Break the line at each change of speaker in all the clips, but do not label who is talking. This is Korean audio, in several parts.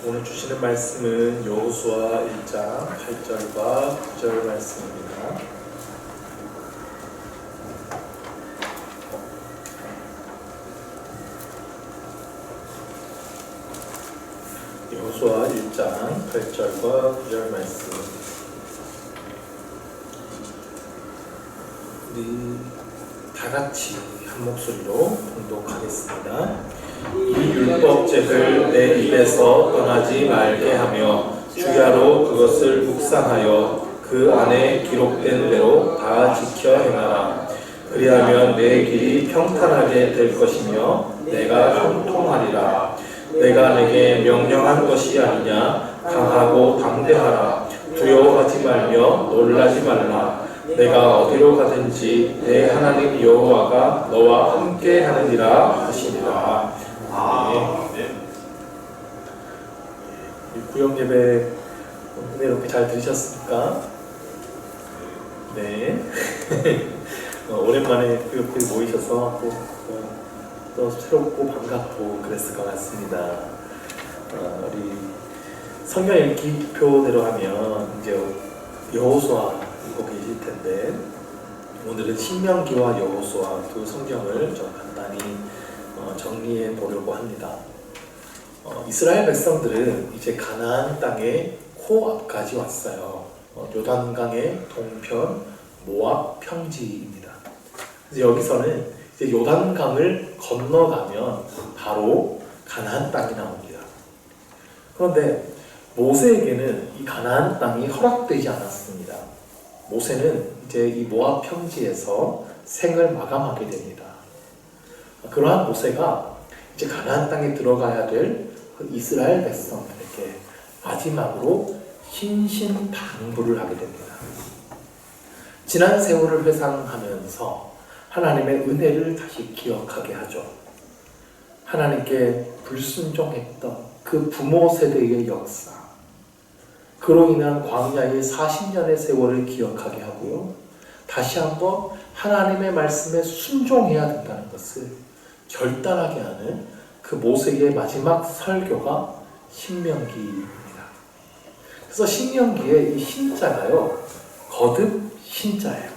오늘 주시는 말씀은 여호수아 1장 8절과 9절 말씀입니다. 여호수아 1장 8절과 9절 말씀. 우리 다 같이 한 목소리로 봉독하겠습니다. 이 율법책을 내 입에서 떠나지 말게 하며 주야로 그것을 묵상하여 그 안에 기록된 대로 다 지켜 행하라. 그리하면 내 길이 평탄하게 될 것이며 내가 형통하리라. 내가 내게 명령한 것이 아니냐. 강하고 담대하라. 두려워하지 말며 놀라지 말라. 내가 어디로 가든지 내 하나님 여호와가 너와 함께 하느니라 하시니라. 구역 예배 은혜 이렇게 잘 들으셨습니까? 네. 오랜만에 구역들이 모이셔서 또 새롭고 반갑고 그랬을 것 같습니다. 우리 성경 읽기표대로 하면 이제 여호수아 읽고 계실 텐데 오늘은 신명기와 여호수아 두 성경을 좀 간단히 정리해 보려고 합니다. 이스라엘 백성들은 이제 가나안 땅의 코앞까지 왔어요. 요단강의 동편 모압 평지입니다. 그래서 여기서는 이제 요단강을 건너가면 바로 가나안 땅이 나옵니다. 그런데 모세에게는 이 가나안 땅이 허락되지 않았습니다. 모세는 이제 이 모압 평지에서 생을 마감하게 됩니다. 그러한 모세가 이제 가나안 땅에 들어가야 될 그 이스라엘 백성들에게 마지막으로 신신당부를 하게 됩니다. 지난 세월을 회상하면서 하나님의 은혜를 다시 기억하게 하죠. 하나님께 불순종했던 그 부모 세대의 역사, 그로 인한 광야의 40년의 세월을 기억하게 하고요. 다시 한번 하나님의 말씀에 순종해야 된다는 것을 결단하게 하는 그 모세의 마지막 설교가 신명기입니다. 그래서 신명기의 이 신자가요, 거듭 신자예요.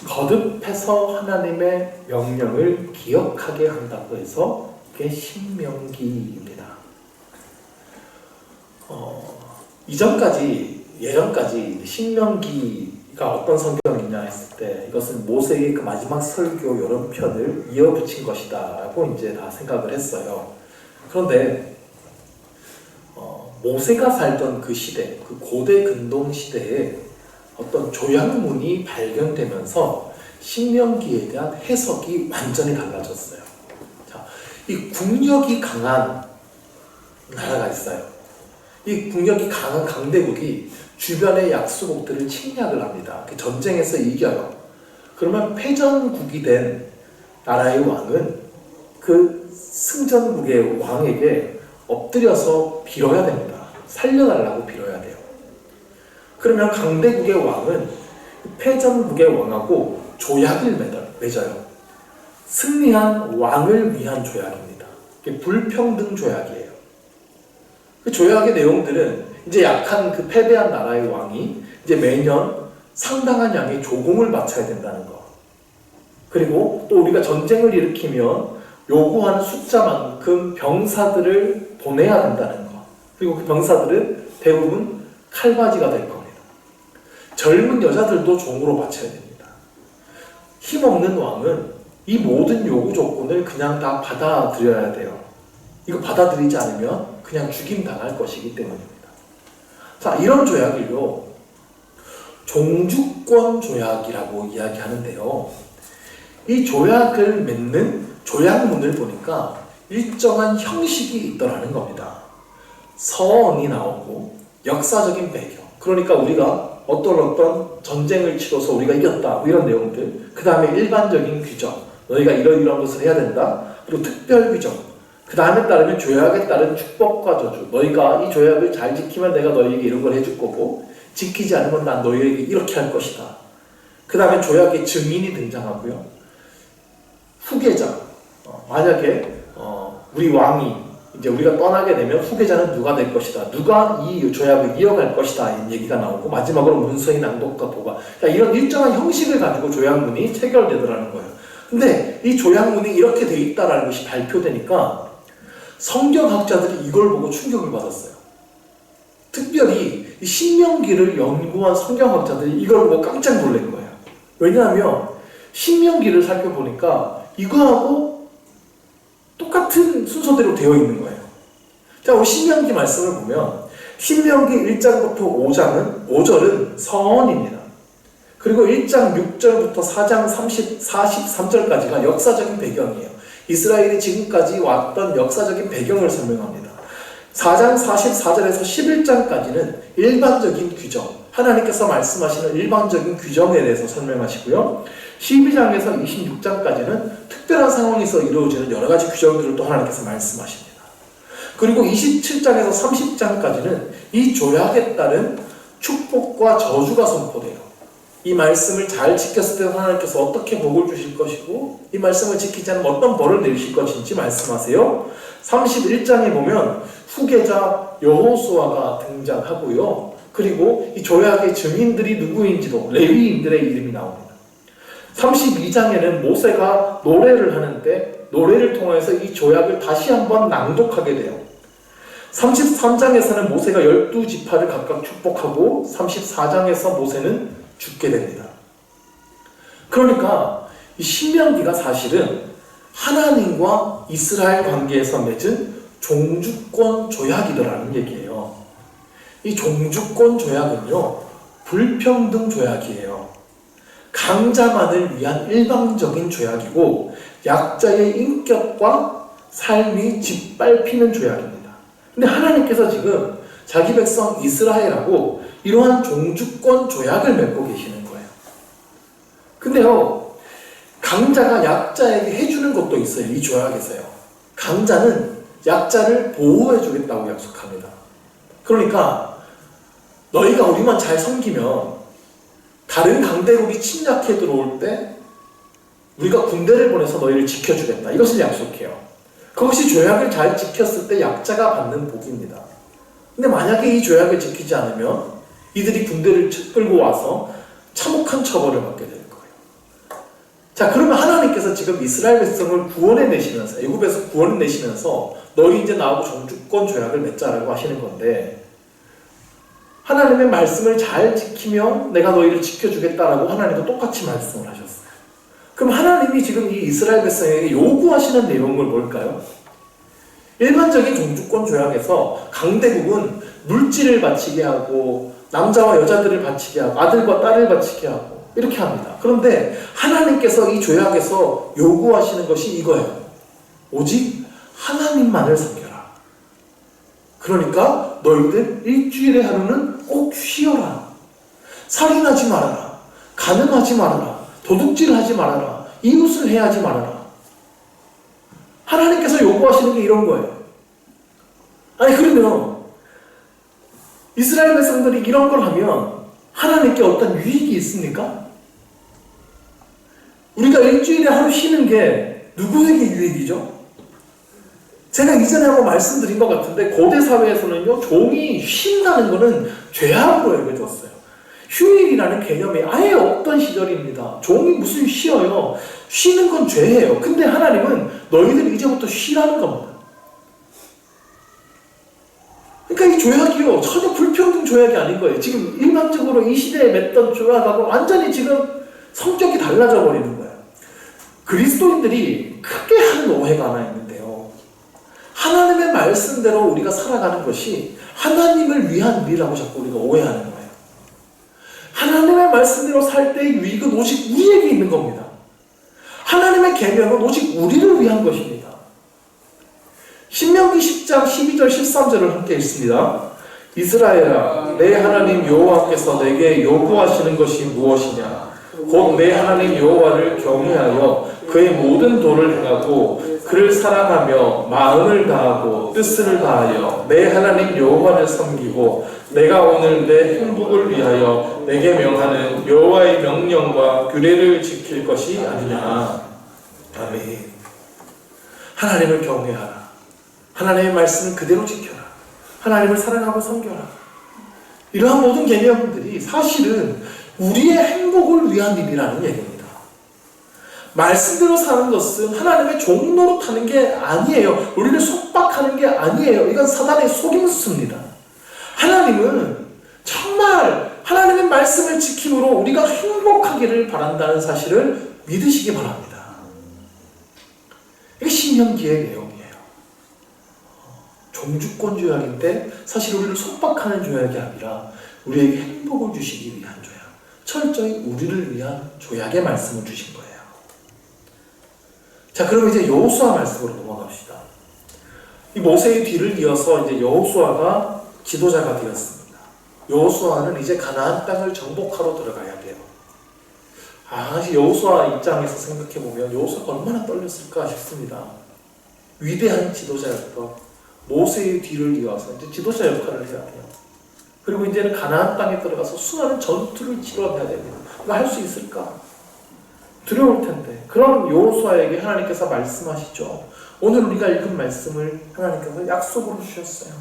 거듭해서 하나님의 명령을 기억하게 한다고 해서 이게 신명기입니다. 예전까지 신명기가 어떤 성경이냐 했을 때 이것은 모세의 그 마지막 설교 여러 편을 이어붙인 것이다 라고 이제 다 생각을 했어요. 그런데 모세가 살던 그 시대, 그 고대 근동 시대에 어떤 조약문이 발견되면서 신명기에 대한 해석이 완전히 달라졌어요. 자, 이 국력이 강한 나라가 있어요. 이 국력이 강한 강대국이 주변의 약수국들을 침략을 합니다. 전쟁에서 이겨요. 그러면 패전국이 된 나라의 왕은 그 승전국의 왕에게 엎드려서 빌어야 됩니다. 살려달라고 빌어야 돼요. 그러면 강대국의 왕은 패전국의 왕하고 조약을 맺어요. 승리한 왕을 위한 조약입니다. 이게 불평등 조약이에요. 그 조약의 내용들은 이제 약한 그 패배한 나라의 왕이 이제 매년 상당한 양의 조공을 바쳐야 된다는 거. 그리고 또 우리가 전쟁을 일으키면 요구하는 숫자만큼 병사들을 보내야 된다는 거. 그리고 그 병사들은 대부분 칼바지가 될 겁니다. 젊은 여자들도 종으로 바쳐야 됩니다. 힘없는 왕은 이 모든 요구 조건을 그냥 다 받아들여야 돼요. 이거 받아들이지 않으면 그냥 죽임당할 것이기 때문입니다. 자, 이런 조약을요, 종주권 조약이라고 이야기하는데요. 이 조약을 맺는 조약문을 보니까 일정한 형식이 있더라는 겁니다. 서원이 나오고 역사적인 배경, 그러니까 우리가 어떤 전쟁을 치러서 우리가 이겼다 이런 내용들, 그 다음에 일반적인 규정, 너희가 이런 것을 해야 된다, 그리고 특별 규정, 그 다음에 따르면 조약에 따른 축복과 저주, 너희가 이 조약을 잘 지키면 내가 너희에게 이런 걸 해줄 거고 지키지 않으면 난 너희에게 이렇게 할 것이다. 그 다음에 조약의 증인이 등장하고요. 후계자, 만약에 우리 왕이 이제 우리가 떠나게 되면 후계자는 누가 될 것이다, 누가 이 조약을 이어갈 것이다, 이 얘기가 나오고, 마지막으로 문서의 낭독과 보관, 이런 일정한 형식을 가지고 조약문이 체결되더라는 거예요. 근데 이 조약문이 이렇게 돼 있다라는 것이 발표되니까 성경학자들이 이걸 보고 충격을 받았어요. 특별히 이 신명기를 연구한 성경학자들이 이걸 보고 깜짝 놀란 거예요. 왜냐하면 신명기를 살펴보니까 이거하고 똑같은 순서대로 되어 있는 거예요. 자, 우리 신명기 말씀을 보면 신명기 1장부터 5절은 서언입니다. 그리고 1장 6절부터 4장 43절까지가 역사적인 배경이에요. 이스라엘이 지금까지 왔던 역사적인 배경을 설명합니다. 4장 44절에서 11장까지는 일반적인 규정, 하나님께서 말씀하시는 일반적인 규정에 대해서 설명하시고요. 12장에서 26장까지는 특별한 상황에서 이루어지는 여러 가지 규정들을 또 하나님께서 말씀하십니다. 그리고 27장에서 30장까지는 이 조약에 따른 축복과 저주가 선포돼요. 이 말씀을 잘 지켰을 때 하나님께서 어떻게 복을 주실 것이고, 이 말씀을 지키지 않으면 어떤 벌을 내리실 것인지 말씀하세요. 31장에 보면 후계자 여호수아가 등장하고요. 그리고 이 조약의 증인들이 누구인지도 레위인들의 이름이 나옵니다. 32장에는 모세가 노래를 하는데 노래를 통해서 이 조약을 다시 한번 낭독하게 돼요. 33장에서는 모세가 12지파를 각각 축복하고 34장에서 모세는 죽게 됩니다. 그러니까 이 신명기가 사실은 하나님과 이스라엘 관계에서 맺은 종주권 조약이더라는 얘기예요. 이 종주권 조약은요, 불평등 조약이에요. 강자만을 위한 일방적인 조약이고 약자의 인격과 삶이 짓밟히는 조약입니다. 근데 하나님께서 지금 자기 백성 이스라엘하고 이러한 종주권 조약을 맺고 계시는 거예요. 근데요, 강자가 약자에게 해주는 것도 있어요. 이 조약에서요. 강자는 약자를 보호해 주겠다고 약속합니다. 그러니까 너희가 우리만 잘 섬기면 다른 강대국이 침략해 들어올 때 우리가 군대를 보내서 너희를 지켜주겠다, 이것을 약속해요. 그것이 조약을 잘 지켰을 때 약자가 받는 복입니다. 근데 만약에 이 조약을 지키지 않으면 이들이 군대를 끌고 와서 참혹한 처벌을 받게 될 거예요. 자, 그러면 하나님께서 지금 이스라엘 백성을 구원해내시면서, 애굽에서 구원해내시면서 너희 이제 나하고 종주권 조약을 맺자라고 하시는 건데, 하나님의 말씀을 잘 지키면 내가 너희를 지켜주겠다라고 하나님도 똑같이 말씀을 하셨어요. 그럼 하나님이 지금 이 이스라엘 백성에게 요구하시는 내용을 뭘까요? 일반적인 종주권 조약에서 강대국은 물질을 바치게 하고 남자와 여자들을 바치게 하고 아들과 딸을 바치게 하고 이렇게 합니다. 그런데 하나님께서 이 조약에서 요구하시는 것이 이거예요. 오직 하나님만을 섬겨라. 그러니까 너희들 일주일에 하루는 꼭 쉬어라. 살인하지 말아라. 간음하지 말아라. 도둑질하지 말아라. 이웃을 해하지 말아라. 하나님께서 요구하시는 게 이런 거예요. 아니, 그러면 이스라엘 백성들이 이런 걸 하면 하나님께 어떤 유익이 있습니까? 우리가 일주일에 하루 쉬는 게 누구에게 유익이죠? 제가 이전에 한번 말씀드린 것 같은데 고대 사회에서는요, 종이 쉰다는 것은 죄악으로 여겨졌어요. 휴일이라는 개념이 아예 없던 시절입니다. 종이 무슨 쉬어요? 쉬는 건 죄예요. 근데 하나님은 너희들 이제부터 쉬라는 겁니다. 그러니까 이 조약이요, 전혀 불평등 조약이 아닌 거예요. 지금 일반적으로 이 시대에 맺던 조약하고 완전히 지금 성격이 달라져 버리는 거예요. 그리스도인들이 크게 하는 오해가 하나 있는데요, 하나님의 말씀대로 우리가 살아가는 것이 하나님을 위한 일이라고 자꾸 우리가 오해하는 거예요. 하나님의 말씀대로 살 때의 유익은 오직 우리에게 있는 겁니다. 하나님의 계명은 오직 우리를 위한 것입니다. 신명기 10장 12절 13절을 함께 읽습니다. 이스라엘아, 내 하나님 여호와께서 내게 요구하시는 것이 무엇이냐? 곧 내 하나님 여호와를 경외하여 그의 모든 도를 행하고 그를 사랑하며 마음을 다하고 뜻을 다하여 내 하나님 여호와를 섬기고 내가 오늘 내 행복을 위하여 내게 명하는 여호와의 명령과 규례를 지킬 것이 아니냐. 아멘. 하나님을 경외하라. 하나님의 말씀을 그대로 지켜라. 하나님을 사랑하고 섬겨라. 이러한 모든 개념들이 사실은 우리의 행복을 위한 일이라는 얘기입니다. 말씀대로 사는 것은 하나님의 종로로 타는 게 아니에요. 우리를 속박하는 게 아니에요. 이건 사단의 속임수입니다. 하나님은 정말 하나님의 말씀을 지킴으로 우리가 행복하기를 바란다는 사실을 믿으시기 바랍니다. 이게 신명기의 내용이에요. 종주권 조약인데 사실 우리를 속박하는 조약이 아니라 우리에게 행복을 주시기 위한 조약, 철저히 우리를 위한 조약의 말씀을 주신 거예요. 자, 그럼 이제 여호수아 말씀으로 넘어갑시다. 이 모세의 뒤를 이어서 이제 여호수아가 지도자가 되었습니다. 여호수아는 이제 가나안 땅을 정복하러 들어가야 돼요. 여호수아 입장에서 생각해 보면 여호수아가 얼마나 떨렸을까 싶습니다. 위대한 지도자였던 모세의 뒤를 이어서 이제 지도자 역할을 해야 돼요. 그리고 이제는 가나안 땅에 들어가서 수많은 전투를 치러내야 됩니다. 이거 할 수 있을까? 두려울 텐데. 그런 여호수아에게 하나님께서 말씀하시죠. 오늘 우리가 읽은 말씀을 하나님께서 약속으로 주셨어요.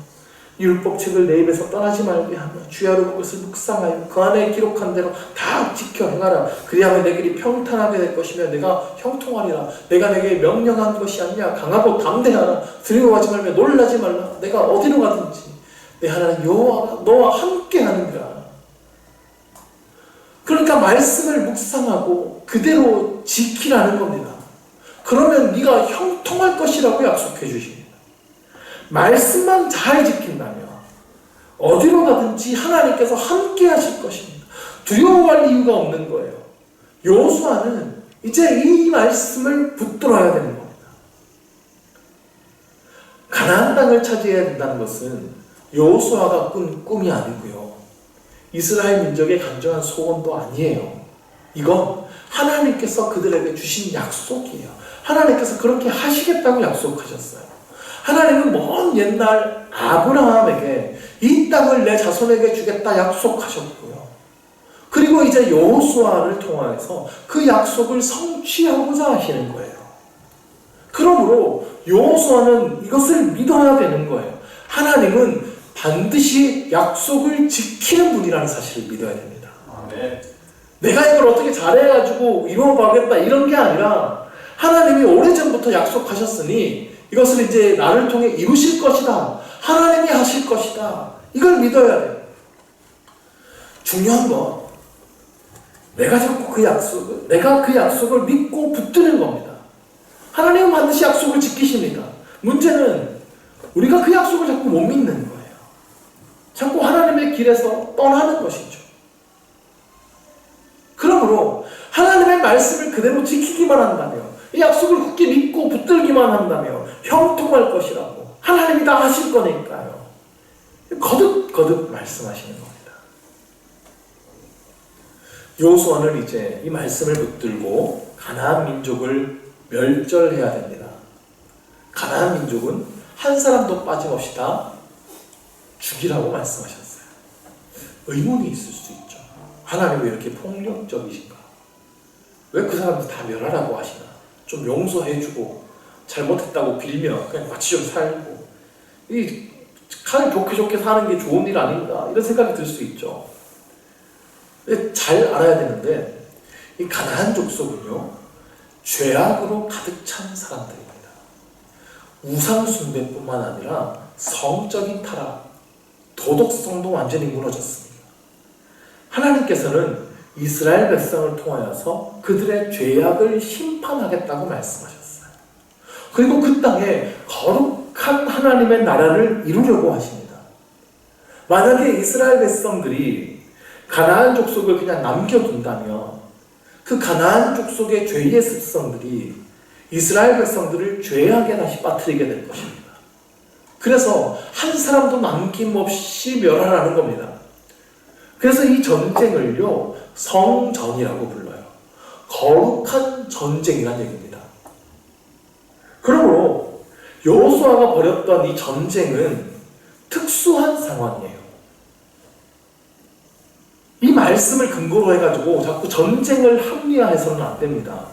율법책을 내 입에서 떠나지 말게 하며 주야로 그것을 묵상하여 그 안에 기록한 대로 다 지켜 행하라. 그리하면 내 길이 평탄하게 될 것이며 내가 형통하리라. 내가 내게 명령한 것이 아니냐. 강하고 담대하라. 두려워하지 말며 놀라지 말라. 내가 어디로 가든지 내 하나님 여호와가 너와 함께 하느니라. 그러니까 말씀을 묵상하고 그대로 지키라는 겁니다. 그러면 네가 형통할 것이라고 약속해 주십니다. 말씀만 잘 지킨다면 어디로 가든지 하나님께서 함께 하실 것입니다. 두려워할 이유가 없는 거예요. 여호수아는 이제 이 말씀을 붙들어야 되는 겁니다. 가나안 땅을 차지해야 된다는 것은 여호수아가 꾼 꿈이 아니고요. 이스라엘 민족의 간절한 소원도 아니에요. 이건 하나님께서 그들에게 주신 약속이에요. 하나님께서 그렇게 하시겠다고 약속하셨어요. 하나님은 먼 옛날 아브라함에게 이 땅을 내 자손에게 주겠다 약속하셨고요. 그리고 이제 여호수아를 통해서 그 약속을 성취하고자 하시는 거예요. 그러므로 여호수아는 이것을 믿어야 되는 거예요. 하나님은 반드시 약속을 지키는 분이라는 사실을 믿어야 됩니다.
네.
내가 이걸 어떻게 잘해가지고 이루어가겠다 이런 게 아니라 하나님이 오래전부터 약속하셨으니 이것을 이제 나를 통해 이루실 것이다. 하나님이 하실 것이다. 이걸 믿어야 돼요. 중요한 건 내가 자꾸 내가 그 약속을 믿고 붙드는 겁니다. 하나님은 반드시 약속을 지키십니다. 문제는 우리가 그 약속을 자꾸 못 믿는 거예요. 자꾸 하나님의 길에서 떠나는 것이죠. 그러므로 하나님의 말씀을 그대로 지키기만 한다면, 이 약속을 굳게 믿고 붙들기만 한다면 형통할 것이라고 하나님이 다 하실 거니까요. 거듭 말씀하시는 겁니다. 여호수아는 이제 이 말씀을 붙들고 가나안 민족을 멸절해야 됩니다. 가나안 민족은 한 사람도 빠짐없이 다 죽이라고 말씀하셨어요. 의문이 있을 수 있죠. 하나님 왜 이렇게 폭력적이신가? 왜 그 사람들 다 멸하라고 하시나? 좀 용서해주고 잘못했다고 빌며 그냥 같이 좀 살고 가장 좋게 사는 게 좋은 일 아닌가? 이런 생각이 들 수 있죠. 잘 알아야 되는데 이 가나안 족속은요 죄악으로 가득 찬 사람들입니다. 우상 숭배뿐만 아니라 성적인 타락, 도덕성도 완전히 무너졌습니다. 하나님께서는 이스라엘 백성을 통하여서 그들의 죄악을 심판하겠다고 말씀하셨어요. 그리고 그 땅에 거룩한 하나님의 나라를 이루려고 하십니다. 만약에 이스라엘 백성들이 가나안 족속을 그냥 남겨둔다면 그 가나안 족속의 죄의 습성들이 이스라엘 백성들을 죄악에 다시 빠뜨리게 될 것입니다. 그래서 한 사람도 남김없이 멸하라는 겁니다. 그래서 이 전쟁을요 성전이라고 불러요. 거룩한 전쟁이라는 얘기입니다. 그러므로 여호수아가 벌였던 이 전쟁은 특수한 상황이에요. 이 말씀을 근거로 해가지고 자꾸 전쟁을 합리화해서는 안 됩니다.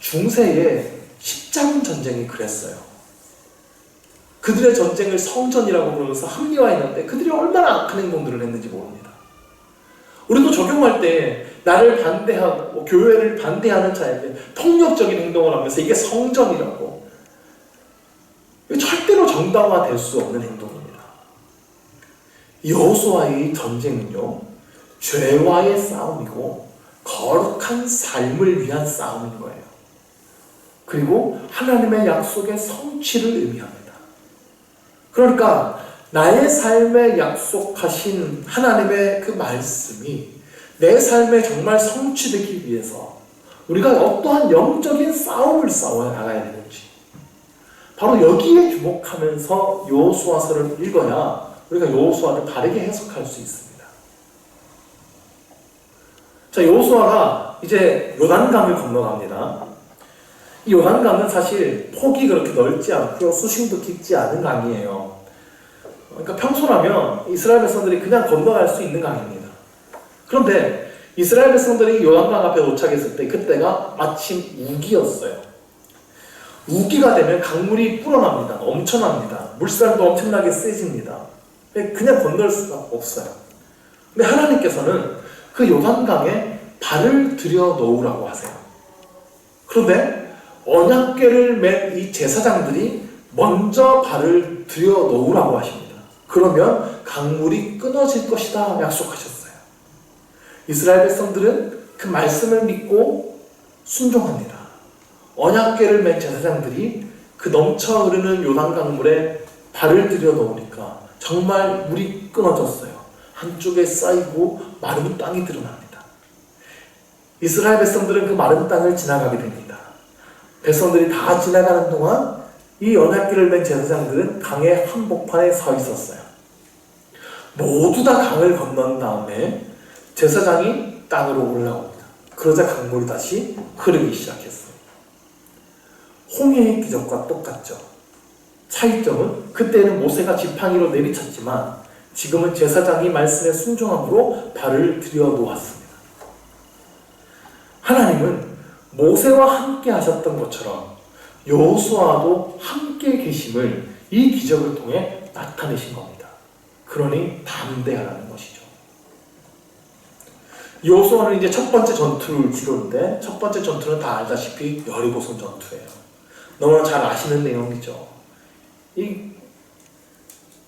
중세에 십자군 전쟁이 그랬어요. 그들의 전쟁을 성전이라고 부르면서 합리화했는데 그들이 얼마나 악한 행동들을 했는지 모릅니다. 우리도 적용할 때 나를 반대하고 교회를 반대하는 자에게 폭력적인 행동을 하면서 이게 성전이라고, 절대로 정당화될 수 없는 행동입니다. 여호수아의 전쟁은요, 죄와의 싸움이고 거룩한 삶을 위한 싸움인 거예요. 그리고 하나님의 약속의 성취를 의미합니다. 그러니까 나의 삶에 약속하신 하나님의 그 말씀이 내 삶에 정말 성취되기 위해서 우리가 어떠한 영적인 싸움을 싸워 나가야 되는지, 바로 여기에 주목하면서 여호수아서를 읽어야 우리가 여호수아를 바르게 해석할 수 있습니다. 자, 여호수아가 이제 요단강을 건너갑니다. 이 요단강은 사실 폭이 그렇게 넓지 않고요, 수심도 깊지 않은 강이에요. 그러니까 평소라면 이스라엘 백성들이 그냥 건너갈 수 있는 강입니다. 그런데 이스라엘 백성들이 요단강 앞에 도착했을 때 그때가 마침 우기였어요. 우기가 되면 강물이 불어납니다. 넘쳐납니다. 물살도 엄청나게 세집니다. 그냥 건널 수가 없어요. 근데 하나님께서는 그 요단강에 발을 들여 놓으라고 하세요. 그런데 언약궤를 맨 이 제사장들이 먼저 발을 들여 놓으라고 하십니다. 그러면 강물이 끊어질 것이다 약속하셨어요. 이스라엘 백성들은 그 말씀을 믿고 순종합니다. 언약궤를 맨 제사장들이 그 넘쳐 흐르는 요단 강물에 발을 들여 놓으니까 정말 물이 끊어졌어요. 한쪽에 쌓이고 마른 땅이 드러납니다. 이스라엘 백성들은 그 마른 땅을 지나가게 됩니다. 백성들이 다 지나가는 동안 이 언약궤를 맨 제사장들은 강의 한복판에 서 있었어요. 모두 다 강을 건넌 다음에 제사장이 땅으로 올라옵니다. 그러자 강물이 다시 흐르기 시작했어요. 홍해의 기적과 똑같죠. 차이점은 그때는 모세가 지팡이로 내리쳤지만 지금은 제사장이 말씀에 순종함으로 발을 들여 놓았습니다. 하나님은 모세와 함께 하셨던 것처럼 여호수아도 함께 계심을 이 기적을 통해 나타내신 겁니다. 그러니 담대하라는 것이죠. 여호수아는 이제 첫 번째 전투를 치르는데, 첫 번째 전투는 다 알다시피 여리고성 전투예요. 너무나 잘 아시는 내용이죠. 이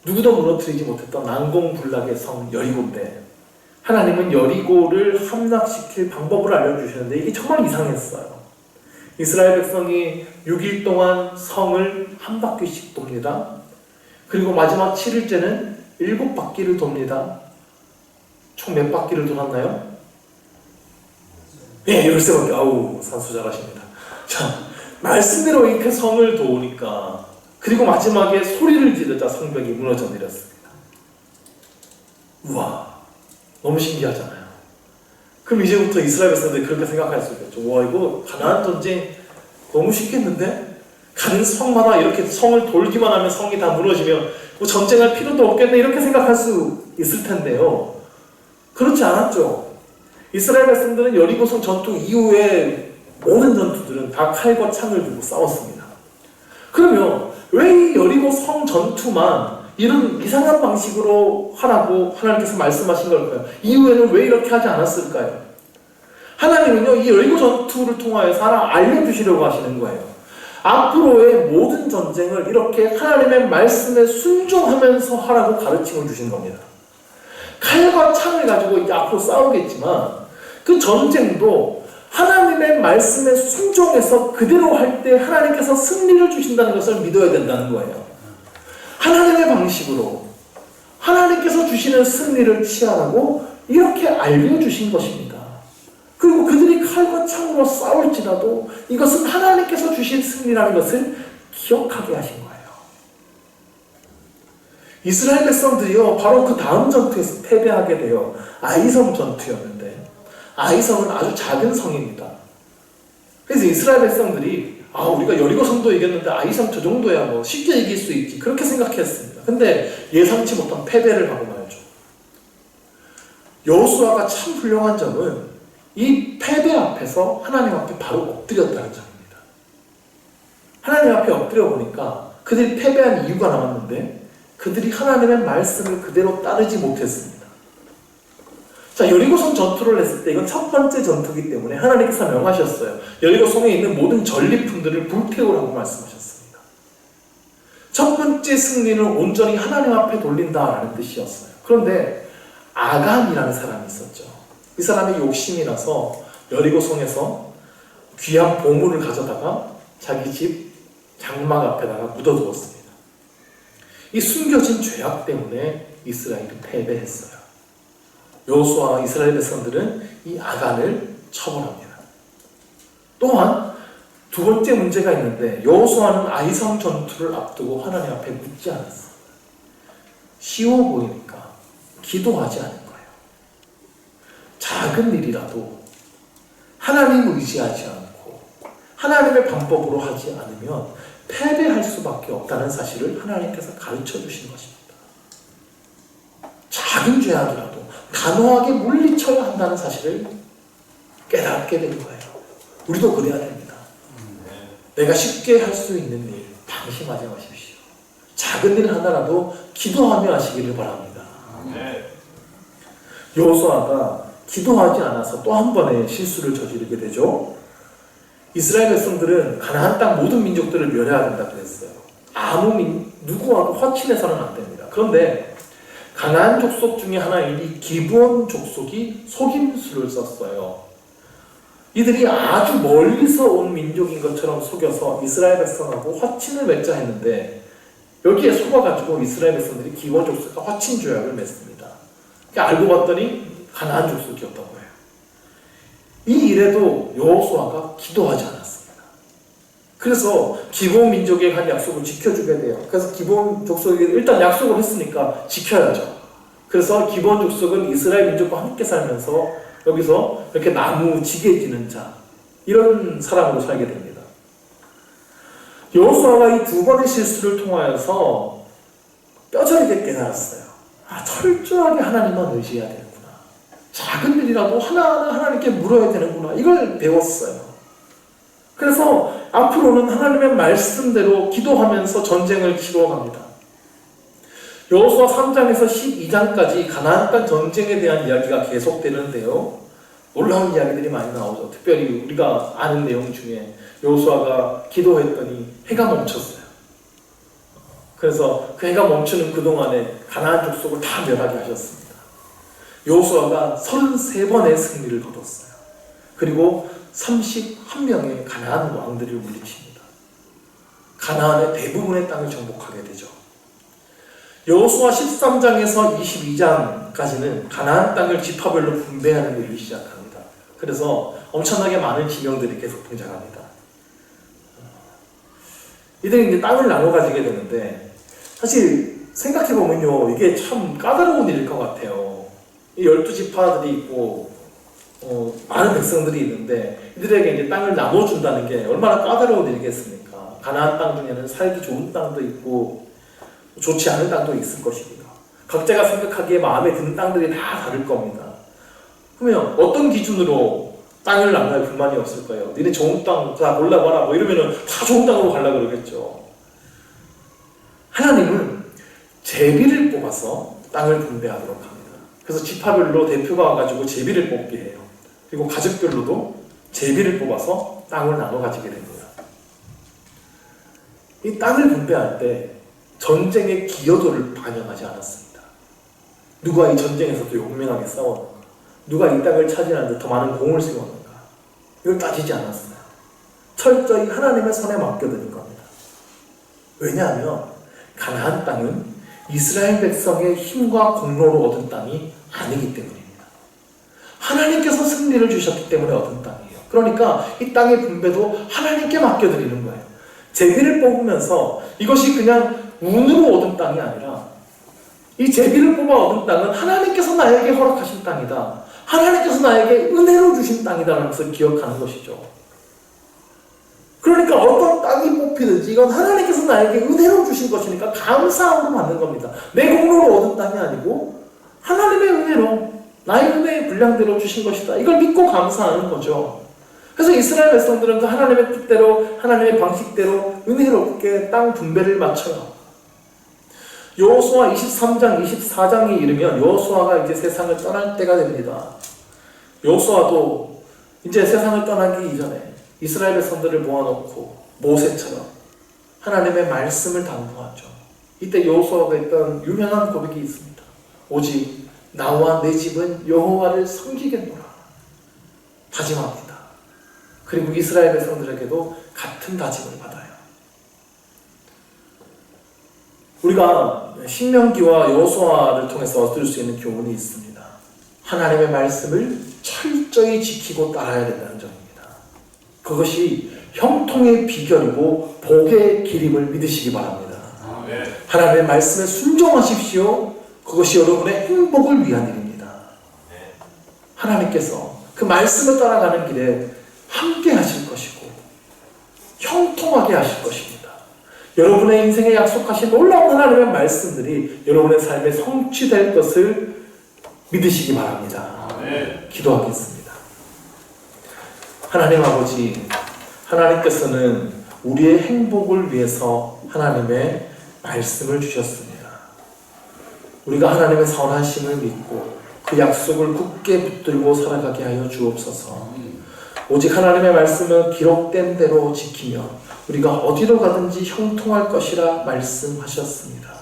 누구도 무너뜨리지 못했던 난공불락의 성 여리고인데 하나님은 여리고를 함락시킬 방법을 알려주시는데 이게 정말 이상했어요. 이스라엘 백성이 6일 동안 성을 한 바퀴씩 돕니다. 그리고 마지막 7일째는 7바퀴를 돕니다. 총 몇 바퀴를 돌았나요? 네, 13바퀴. 아우, 산수 잘하십니다. 자, 말씀대로 이렇게 성을 도우니까, 그리고 마지막에 소리를 지르자 성벽이 무너져 내렸습니다. 우와, 너무 신기하잖아요. 그럼 이제부터 이스라엘 백성들이 그렇게 생각할 수 있겠죠. 와, 이거 가나안 전쟁 너무 쉽겠는데? 가는 성마다 이렇게 성을 돌기만 하면 성이 다 무너지면 뭐 전쟁할 필요도 없겠네, 이렇게 생각할 수 있을 텐데요. 그렇지 않았죠. 이스라엘 백성들은 여리고성 전투 이후에 모든 전투들은 다 칼과 창을 들고 싸웠습니다. 그러면 왜 이 여리고성 전투만 이런 이상한 방식으로 하라고 하나님께서 말씀하신 걸까요? 이후에는 왜 이렇게 하지 않았을까요? 하나님은요, 이 여리고 전투를 통하여서 하나 알려주시려고 하시는 거예요. 앞으로의 모든 전쟁을 이렇게 하나님의 말씀에 순종하면서 하라고 가르침을 주신 겁니다. 칼과 창을 가지고 이제 앞으로 싸우겠지만 그 전쟁도 하나님의 말씀에 순종해서 그대로 할 때 하나님께서 승리를 주신다는 것을 믿어야 된다는 거예요. 하나님의 방식으로 하나님께서 주시는 승리를 취하라고 이렇게 알려주신 것입니다. 그리고 그들이 칼과 창으로 싸울지라도 이것은 하나님께서 주신 승리라는 것을 기억하게 하신 거예요. 이스라엘 백성들이요, 바로 그 다음 전투에서 패배하게 되어 아이성 전투였는데, 아이성은 아주 작은 성입니다. 그래서 이스라엘 백성들이 우리가 여리고 성도 이겼는데 아이성 저 정도야 뭐 쉽게 이길 수 있지, 그렇게 생각했습니다. 근데 예상치 못한 패배를 하고 말죠. 여호수아가 참 훌륭한 점은 이 패배 앞에서 하나님 앞에 바로 엎드렸다는 점입니다. 하나님 앞에 엎드려 보니까 그들이 패배한 이유가 나왔는데 그들이 하나님의 말씀을 그대로 따르지 못했습니다. 자, 여리고성 전투를 했을 때 이건 첫 번째 전투이기 때문에 하나님께서 명하셨어요. 여리고성에 있는 모든 전리품들을 불태우라고 말씀하셨습니다. 첫 번째 승리는 온전히 하나님 앞에 돌린다라는 뜻이었어요. 그런데 아간이라는 사람이 있었죠. 이 사람이 욕심이 나서 여리고성에서 귀한 보물을 가져다가 자기 집 장막 앞에다가 묻어두었습니다. 이 숨겨진 죄악 때문에 이스라엘이 패배했어요. 여호수아와 이스라엘 백성들은 이 아간을 처벌합니다. 또한 두 번째 문제가 있는데 여호수아는 아이성 전투를 앞두고 하나님 앞에 묻지 않았어요. 쉬워 보이니까 기도하지 않은 거예요. 작은 일이라도 하나님 의지하지 않고 하나님의 방법으로 하지 않으면 패배할 수밖에 없다는 사실을 하나님께서 가르쳐 주신 것입니다. 작은 죄악이라도 단호하게 물리쳐야 한다는 사실을 깨닫게 된 거예요. 우리도 그래야 됩니다. 내가 쉽게 할 수 있는 일 방심하지 마십시오. 작은 일 하나라도 기도하며 하시기를 바랍니다. 여호수아가 기도하지 않아서 또 한 번의 실수를 저지르게 되죠. 이스라엘 백성들은 가나안 땅 모든 민족들을 멸해야 된다 그랬어요. 누구와도 화친해서는 안 됩니다. 그런데 가나안 족속 중에 하나인 이 기브온 족속이 속임수를 썼어요. 이들이 아주 멀리서 온 민족인 것처럼 속여서 이스라엘 백성하고 화친을 맺자 했는데 여기에 속아가지고 이스라엘 백성들이 기브온 족속과 화친 조약을 맺습니다. 알고 봤더니 가나안 족속이었던 거예요. 이 일에도 여호수아가 기도하지 않았습니다. 그래서 기브온 민족에 한 약속을 지켜주게 돼요. 그래서 기브온 족속이 일단 약속을 했으니까 지켜야죠. 그래서 기브온 족속은 이스라엘 민족과 함께 살면서 여기서 이렇게 나무 지게 지는 자, 이런 사람으로 살게 됩니다. 여호수아가 이 두 번의 실수를 통하여서 뼈저리게 깨달았어요. 철저하게 하나님만 의지해야 되는구나. 작은 일이라도 하나하나 하나님께 물어야 되는구나. 이걸 배웠어요. 그래서 앞으로는 하나님의 말씀대로 기도하면서 전쟁을 치러갑니다. 여호수아 3장에서 12장까지 가나안 땅 전쟁에 대한 이야기가 계속되는데요. 놀라운 이야기들이 많이 나오죠. 특별히 우리가 아는 내용 중에 여호수아가 기도했더니 해가 멈췄어요. 그래서 그 해가 멈추는 그동안에 가나안 족속을 다 멸하게 하셨습니다. 여호수아가 33번의 승리를 거뒀어요. 그리고 31명의 가나안 왕들을 물리칩니다. 가나안의 대부분의 땅을 정복하게 되죠. 여호수아 13장에서 22장까지는 가나안 땅을 지파별로 분배하는 일을 시작합니다. 그래서 엄청나게 많은 지명들이 계속 등장합니다. 이들이 이제 땅을 나눠 가지게 되는데 사실 생각해보면요, 이게 참 까다로운 일일 것 같아요. 이 12지파들이 있고 많은 백성들이 있는데 이들에게 이제 땅을 나눠준다는 게 얼마나 까다로운 일이겠습니까? 가나안 땅 중에는 살기 좋은 땅도 있고 좋지 않은 땅도 있을 것이고요. 각자가 생각하기에 마음에 드는 땅들이 다 다를 겁니다. 그러면 어떤 기준으로 땅을 나눠야 불만이 없을 거예요? 니네 좋은 땅 다 골라봐라 뭐 이러면은 다 좋은 땅으로 가려고 그러겠죠. 하나님은 제비를 뽑아서 땅을 분배하도록 합니다. 그래서 지파별로 대표가 와가지고 제비를 뽑게 해요. 그리고 가족별로도 제비를 뽑아서 땅을 나눠 가지게 됩니다. 이 땅을 분배할 때 전쟁의 기여도를 반영하지 않았습니다. 누가 이 전쟁에서 더 용맹하게 싸웠는가? 누가 이 땅을 차지하는데 더 많은 공을 세웠는가? 이걸 따지지 않았어요. 철저히 하나님의 손에 맡겨드린 겁니다. 왜냐하면 가나안 땅은 이스라엘 백성의 힘과 공로로 얻은 땅이 아니기 때문입니다. 하나님께서 승리를 주셨기 때문에 얻은 땅이에요. 그러니까 이 땅의 분배도 하나님께 맡겨드리는 거예요. 제비를 뽑으면서 이것이 그냥 운으로 얻은 땅이 아니라 이 제비를 뽑아 얻은 땅은 하나님께서 나에게 허락하신 땅이다. 하나님께서 나에게 은혜로 주신 땅이다라는 것을 기억하는 것이죠. 그러니까 어떤 땅이 뽑히든지 이건 하나님께서 나에게 은혜로 주신 것이니까 감사함으로 받는 겁니다. 내 공로로 얻은 땅이 아니고 하나님의 은혜로 나의 은혜의 분량대로 주신 것이다. 이걸 믿고 감사하는 거죠. 그래서 이스라엘 백성들은 그 하나님의 뜻대로 하나님의 방식대로 은혜롭게 땅 분배를 마쳐요. 여호수아 23장 24장이 이르면 여호수아가 이제 세상을 떠날 때가 됩니다. 여호수아도 이제 세상을 떠나기 이전에 이스라엘 백성들을 모아놓고 모세처럼 하나님의 말씀을 당부하죠. 이때 여호수아가 했던 유명한 고백이 있습니다. 오직 나와 내 집은 여호와를 섬기겠노라 다짐합니다. 그리고 이스라엘 백성들에게도 같은 다짐을 받아요. 우리가 신명기와 여호수아를 통해서 얻을 수 있는 교훈이 있습니다. 하나님의 말씀을 철저히 지키고 따라야 된다는 점입니다. 그것이 형통의 비결이고 복의 길임을 믿으시기 바랍니다. 하나님의 말씀에 순종하십시오. 그것이 여러분의 행복을 위한 일입니다. 하나님께서 그 말씀을 따라가는 길에 함께 하실 것이고 형통하게 하실 것입니다. 여러분의 인생에 약속하신 놀라운 하나님의 말씀들이 여러분의 삶에 성취될 것을 믿으시기 바랍니다. 기도하겠습니다. 하나님 아버지, 하나님께서는 우리의 행복을 위해서 하나님의 말씀을 주셨습니다. 우리가 하나님의 선하심을 믿고 그 약속을 굳게 붙들고 살아가게 하여 주옵소서. 오직 하나님의 말씀은 기록된 대로 지키며 우리가 어디로 가든지 형통할 것이라 말씀하셨습니다.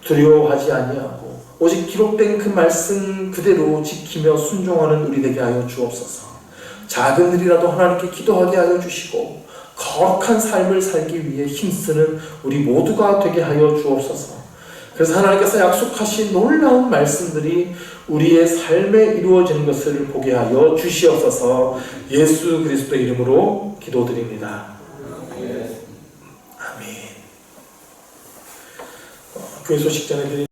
두려워하지 아니하고 오직 기록된 그 말씀 그대로 지키며 순종하는 우리 되게 하여 주옵소서. 작은 일이라도 하나님께 기도하게 하여 주시고 거룩한 삶을 살기 위해 힘쓰는 우리 모두가 되게 하여 주옵소서. 그래서 하나님께서 약속하신 놀라운 말씀들이 우리의 삶에 이루어지는 것을 보게 하여 주시옵소서. 예수 그리스도의 이름으로 기도드립니다. 아멘. 교회 소식 전해드립니다.